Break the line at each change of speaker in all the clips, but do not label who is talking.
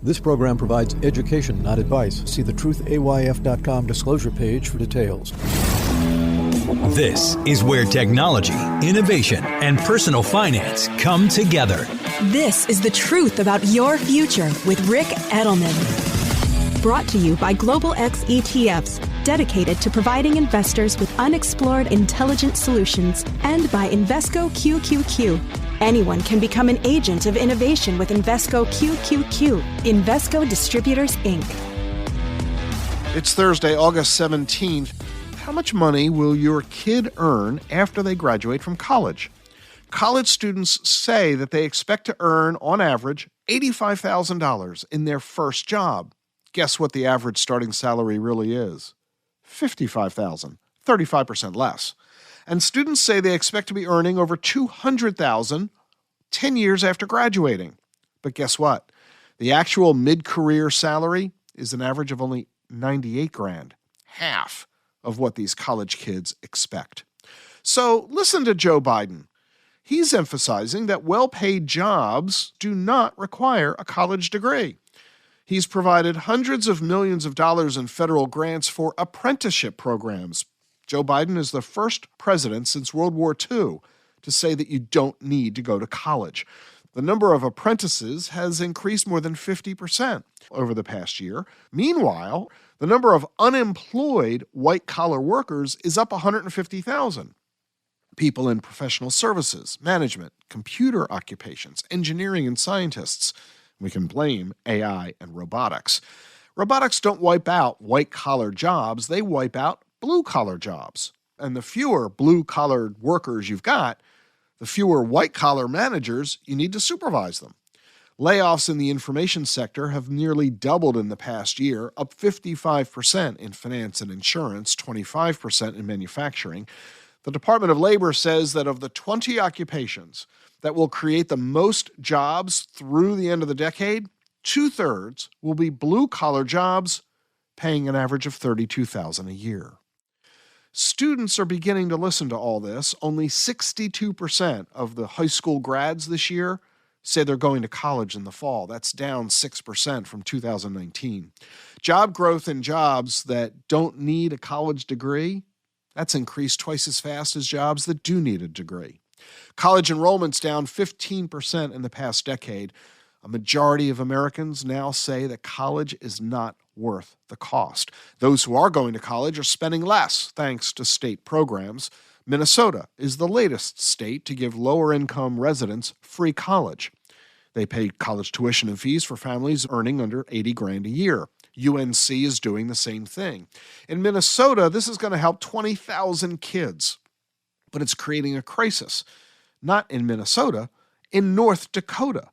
This program provides education, not advice. See the truthayf.com disclosure page for details.
This is where technology, innovation, and personal finance come together.
This is The Truth About Your Future with Rick Edelman. Brought to you by Global X ETFs, dedicated to providing investors with unexplored intelligent solutions, and by Invesco QQQ. Anyone can become an agent of innovation with Invesco QQQ. Invesco Distributors, Inc.
It's Thursday, August 17th. How much money will your kid earn after they graduate from college? College students say that they expect to earn, on average, $85,000 in their first job. Guess what the average starting salary really is? $55,000, 35% less. And students say they expect to be earning over $200,000 10 years after graduating. But guess what? The actual mid-career salary is an average of only $98,000, half of what these college kids expect. So listen to Joe Biden. He's emphasizing that well-paid jobs do not require a college degree. He's provided hundreds of millions of dollars in federal grants for apprenticeship programs. Joe Biden is the first president since World War II to say that you don't need to go to college. The number of apprentices has increased more than 50% over the past year. Meanwhile, the number of unemployed white-collar workers is up 150,000. People in professional services, management, computer occupations, engineering, and scientists. We can blame AI and robotics. Robotics don't wipe out white-collar jobs, they wipe out blue-collar jobs. And the fewer blue-collar workers you've got, the fewer white-collar managers you need to supervise them. Layoffs in the information sector have nearly doubled in the past year, up 55% in finance and insurance, 25% in manufacturing. The Department of Labor says that of the 20 occupations that will create the most jobs through the end of the decade, 2/3 will be blue-collar jobs paying an average of $32,000 a year. Students are beginning to listen to all this. Only 62% of the high school grads this year say they're going to college in the fall. That's down 6% from 2019. Job growth in jobs that don't need a college degree, that's increased twice as fast as jobs that do need a degree. College enrollment's down 15% in the past decade. A majority of Americans now say that college is not worth the cost. Those who are going to college are spending less thanks to state programs. Minnesota is the latest state to give lower-income residents free college. They pay college tuition and fees for families earning under $80,000 a year. UNC is doing the same thing. In Minnesota, this is going to help 20,000 kids. But it's creating a crisis, not in Minnesota, in North Dakota,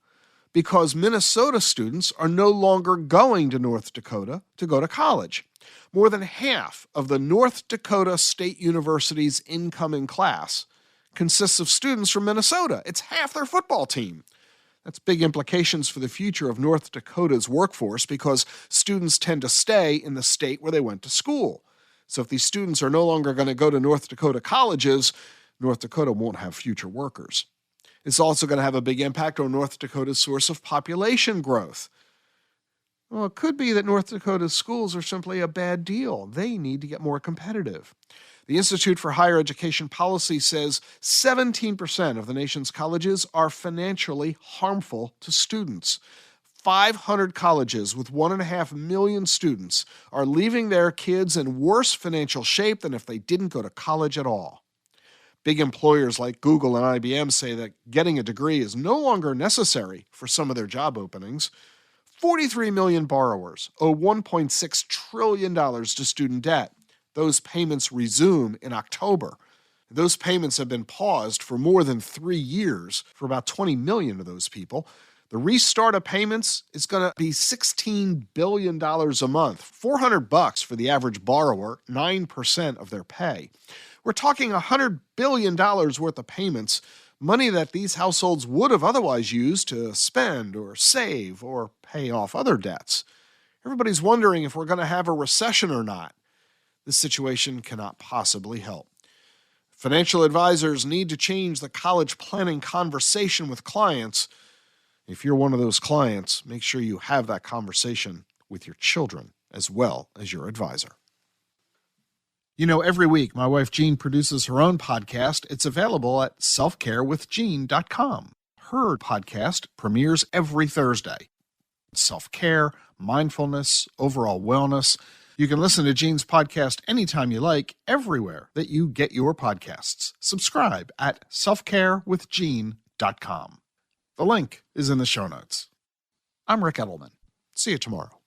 because Minnesota students are no longer going to North Dakota to go to college. More than half of the North Dakota State University's incoming class consists of students from Minnesota. It's half their football team. That's big implications for the future of North Dakota's workforce because students tend to stay in the state where they went to school. So if these students are no longer going to go to North Dakota colleges, North Dakota won't have future workers. It's also going to have a big impact on North Dakota's source of population growth. Well, it could be that North Dakota's schools are simply a bad deal. They need to get more competitive. The Institute for Higher Education Policy says 17% of the nation's colleges are financially harmful to students. 500 colleges with 1.5 million students are leaving their kids in worse financial shape than if they didn't go to college at all. Big employers like Google and IBM say that getting a degree is no longer necessary for some of their job openings. 43 million borrowers owe $1.6 trillion to student debt. Those payments resume in October. Those payments have been paused for more than 3 years for about 20 million of those people. The restart of payments is going to be $16 billion a month, $400 for the average borrower, 9% of their pay. We're talking $100 billion worth of payments, money that these households would have otherwise used to spend or save or pay off other debts. Everybody's wondering if we're going to have a recession or not. This situation cannot possibly help. Financial advisors need to change the college planning conversation with clients. If you're one of those clients, make sure you have that conversation with your children as well as your advisor. You know, every week my wife Jean produces her own podcast. It's available at selfcarewithjean.com. Her podcast premieres every Thursday. Self-care, mindfulness, overall wellness. You can listen to Jean's podcast anytime you like, everywhere that you get your podcasts. Subscribe at selfcarewithjean.com. The link is in the show notes. I'm Rick Edelman. See you tomorrow.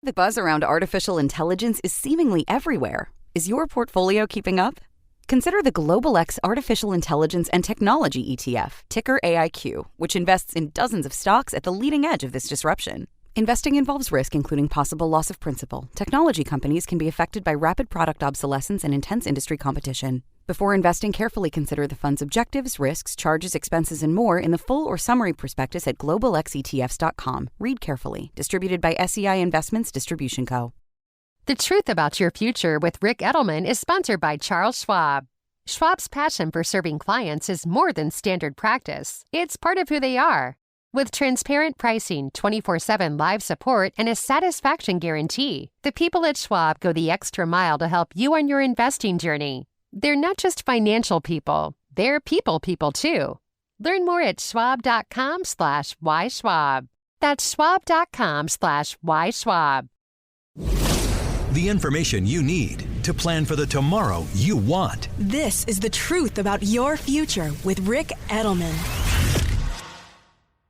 The buzz around artificial intelligence is seemingly everywhere. Is your portfolio keeping up? Consider the Global X Artificial Intelligence and Technology ETF, ticker AIQ, which invests in dozens of stocks at the leading edge of this disruption. Investing involves risk, including possible loss of principal. Technology companies can be affected by rapid product obsolescence and intense industry competition. Before investing, carefully consider the fund's objectives, risks, charges, expenses, and more in the full or summary prospectus at globalxetfs.com. Read carefully. Distributed by SEI Investments Distribution Co.
The Truth About Your Future with Rick Edelman is sponsored by Charles Schwab. Schwab's passion for serving clients is more than standard practice. It's part of who they are. With transparent pricing, 24/7 live support, and a satisfaction guarantee, the people at Schwab go the extra mile to help you on your investing journey. They're not just financial people, they're people too. Learn more at schwab.com/whyschwab. That's schwab.com/whyschwab.
The information you need to plan for the tomorrow you want.
This is The Truth About Your Future with Rick Edelman.